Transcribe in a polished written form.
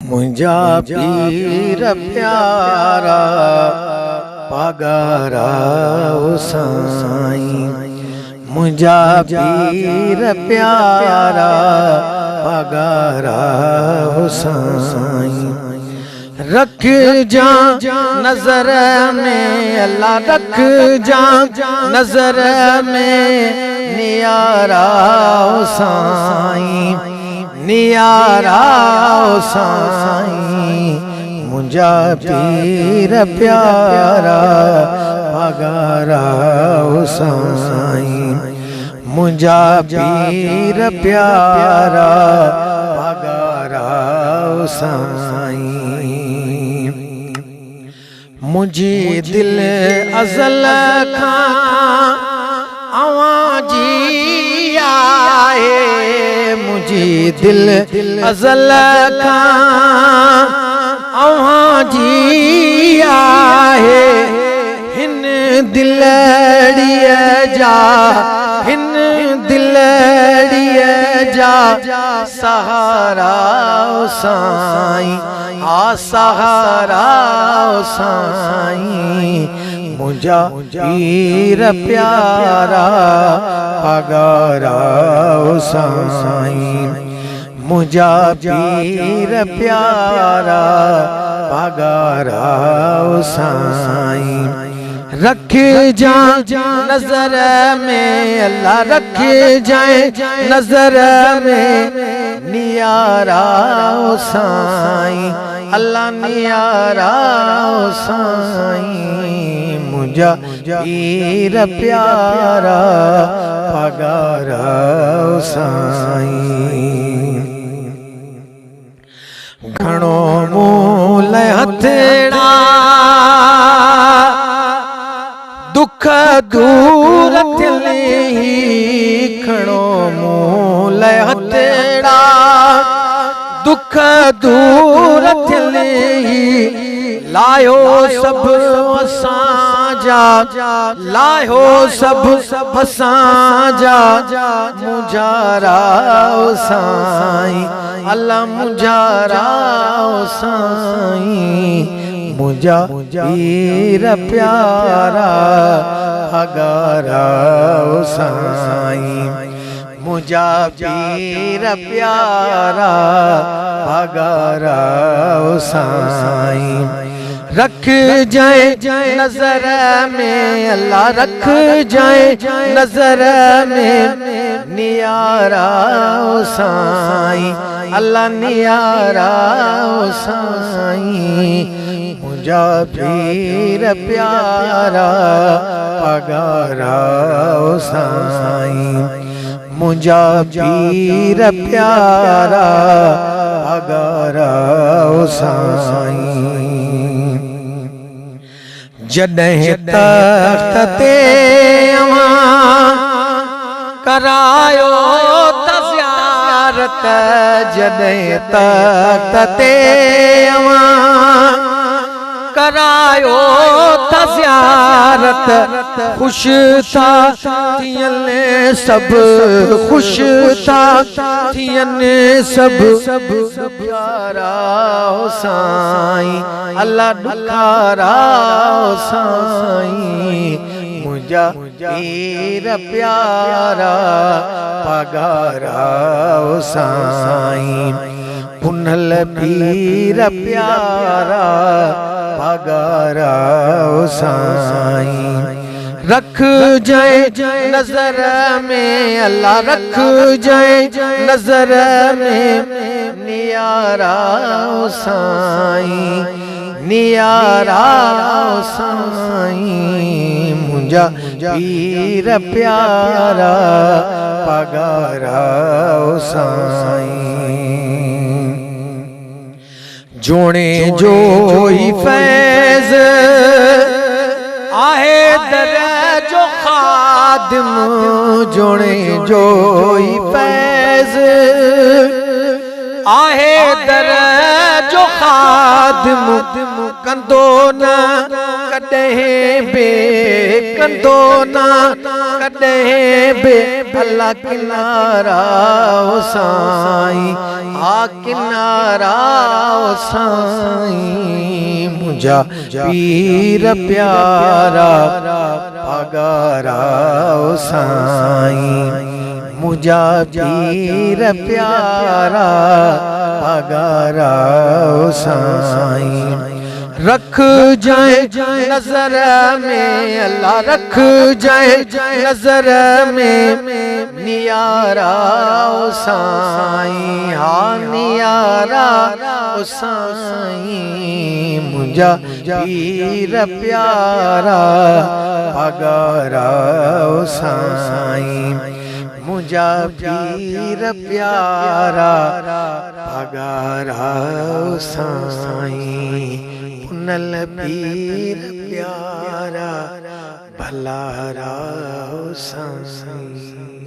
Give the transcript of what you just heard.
मुंहिंजा पीर प्यारा पगारा साईं, मुंहिंजा पीर प्यारा पगारा साईं। रख जा नजर में अल्लाह, रख जा नजर में नियारा साईं, नियारा साईं। मुंहिंजा पीर प्यारा पगारा साईं, मुंहिंजा पीर प्यारा पगारा साईं। मुंहिंजी दिल अज़ल खां अवां जी आहे, मुंहिंजी दिल अज़ल खां अवां जी आहे। हिन दिलड़ीअ जा, हिन दिलड़ीअ जा सहारा साईं, आ सहारा साईं। मुंहिंजा पीर प्यारा पगारा साईं, मुंहिंजा पीर प्यारा पगारा साईं। रख जा नजर में अल्लाह, रख जाए नजर में नियारा साईं, अल्लाह नियारा साईं। मुंहिंजा पीर प्यारा पगारा साईं। घणो मूल हथड़ा दुख दूर थियली, घणो मूल हथड़ा दुख दूर थियली। लायो सब असांजा, लायो सब असांजा मुजारा साईं, अल्लाह मुजारा साईं। मुंहिंजा पीर प्यारा पगारा साईं, मुंहिंजा पीर प्यारा पगारा साईं। रख जाए नजर में अल्लाह, रख जाए नजर में नियारा साईं, अल्लाह नियारा साईं। मुंहिंजा पीर प्यारा पगारा साईं, मुंहिंजा पीर प्यारा पगारा साईं। जॾहिं तख़्त ते अवां करायो त ज़ियारत, जॾहिं तख़्त ते अवां करायो त ज़ियारत। खुश था थियनि सब, खुश था थियनि सब प्यारा साईं, अल्लाह ॾुखारा साईं। मुंहिंजा पीर प्यारा पगारा साईं, पुनल पीर प्यारा पगारा साईं। रख जाए नजर में अल्लाह, रख जाए नजर में नियारा साईं, नियारा साईं। मुंहिंजा पीर प्यारा पगारा साईं। जोणे जो ही फैज़ आहे दर जो खादिम, जोणे जो ही फैज़ आहे दर जो खादिम। कंदो न कॾहिं बे, कंदो न कॾहिं बे अल्लाह किनारा साईं, किनारा साईं मुझा पीर प्यारा पगारा साईं मुझा पीर प्यारा पगारा साईं रख जाए नजर में अल्लाह रख जाए नजर में नियारा साईं हाँ नियारा साईं मुझा पीर प्यारा पगारा साईं मुझा पीर प्यारा पगारा साईं पुनल पीर प्यारा भलारा साईं।